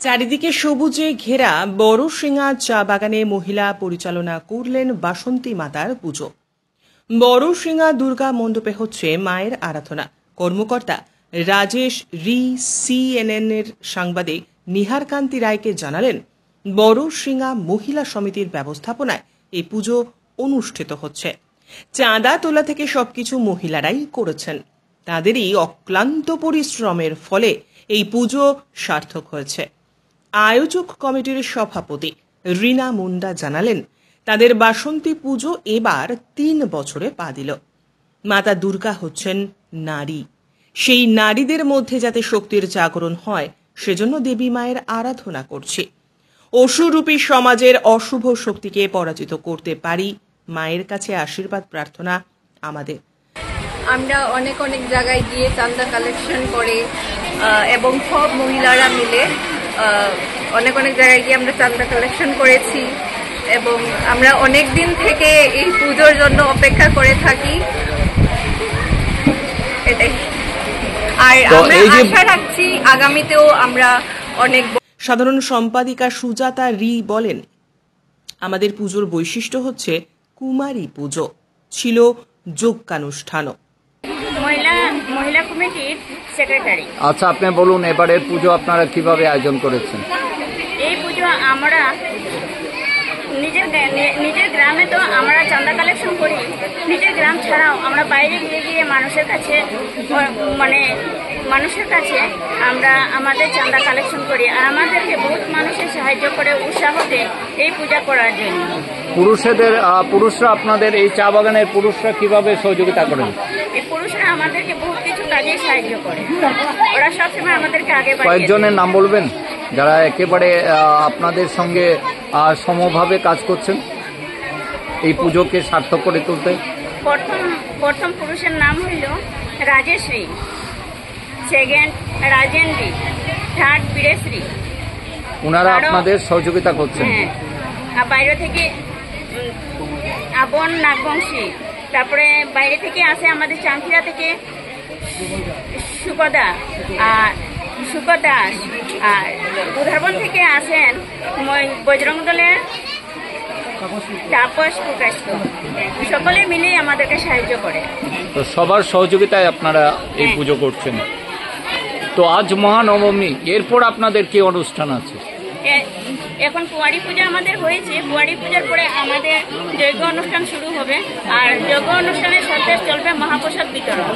চারিদিকে সবুজে ঘেরা বড়শিঙা চা বাগানে মহিলা পরিচালনা করলেন বাসন্তী মাতার পুজো। বড়শিঙা দুর্গা মণ্ডপে হচ্ছে মায়ের আরাধনা। কর্মকর্তা রাজেশ রি CNN এর সাংবাদিক নিহার কান্তি রায়কে জানালেন, বড়শিঙা মহিলা সমিতির ব্যবস্থাপনায় এই পুজো অনুষ্ঠিত হচ্ছে। চাঁদা তোলা থেকে সবকিছু মহিলারাই করেছেন। তাদেরই অক্লান্ত পরিশ্রমের ফলে এই পুজো সার্থক হয়েছে। আয়োজক কমিটির সভাপতি রীনা মুন্ডা জানালেন, তাদের বাসন্তী পুজো এবার 3 বছরে পা দিল। মাতা দুর্গা হচ্ছেন নারী। সেই নারীদের মধ্যে যাতে শক্তির জাগরণ হয়, সেজন্য দেবী মায়ের আরাধনা করছি। অসুরূপী সমাজের অশুভ শক্তিকে পরাজিত করতে পারি। মায়ের কাছে আশীর্বাদ প্রার্থনা আমাদের। আমরা অনেক জায়গায় গিয়ে চাঁদা কালেকশন করে এবং সব মহিলারা মিলে অনেক জায়গায় গিয়ে আমরা চাঁদা কালেকশন করেছি এবং আমরা অনেক দিন থেকে এই পুজোর জন্য অপেক্ষা করে থাকি। এটাই। আর আমরা আশা রাখছি আগামীতেও আমরা অনেক। সাধারণ সম্পাদিকা সুজাতা রি বলেন, আমাদের পুজোর বৈশিষ্ট্য হচ্ছে কুমারী পুজো, ছিল যজ্ঞানুষ্ঠানও। মহিলা কমিটির সেক্রেটারি। আচ্ছা, আপনি বলুন এবারের পুজো আপনারা কিভাবে আয়োজন করেছেন? এই পুজো আমরা নিজের গ্রামে তো আমরা চাঁদা কালেকশন করি। নিজের গ্রাম ছাড়াও আমরা বাইরে গিয়ে মানুষের কাছে আমরা আমাদের চাঁদা কালেকশন করি। আর আমাদেরকে বহুত মানুষের সাহায্য করে, উৎসাহ দেয় এই পূজা করার জন্য। পুরুষরা আপনাদের এই চা বাগানের পুরুষরা কিভাবে সহযোগিতা করেন? এই পুরুষরা আমাদেরকে বহুত কিছু কাজে সাহায্য করে। ওরা সবসময় আমাদেরকে আগে বাড়িয়ে। কয়েকজনের নাম বলবেন যারা একেবারে আপনাদের সঙ্গে সমভাবে কাজ করছেন এই পুজোকে সার্থক করে তুলতে? প্রথম পুরুষের নাম হইল রাজেশ রি, সেকেন্ড রাজেন রি, থার্ড বীরেশ্রী। ওনারা আপনাদের সহযোগিতা করছেন। হ্যাঁ, আর বাইরে থেকে আবন নাগবংশী, তারপরে বাইরে থেকে আসে আমাদের চাঁদখিরা থেকে সুকদাস, আর উদারবন থেকে আসেন বজরং দলের তাপস প্রকাশ। সকলে মিলে আমাদেরকে সাহায্য করে। তো সবার সহযোগিতায় আপনারা এই পুজো করছেন। তো আজ মহানবমী, এরপর আপনাদের কি অনুষ্ঠান আছে? এখন কুয়ারি পূজা আমাদের হয়েছে। কুয়ারি পূজার পরে আমাদের যজ্ঞ অনুষ্ঠান শুরু হবে, আর যজ্ঞ অনুষ্ঠানের সাথে চলবে মহাপ্রসাদ বিতরণ।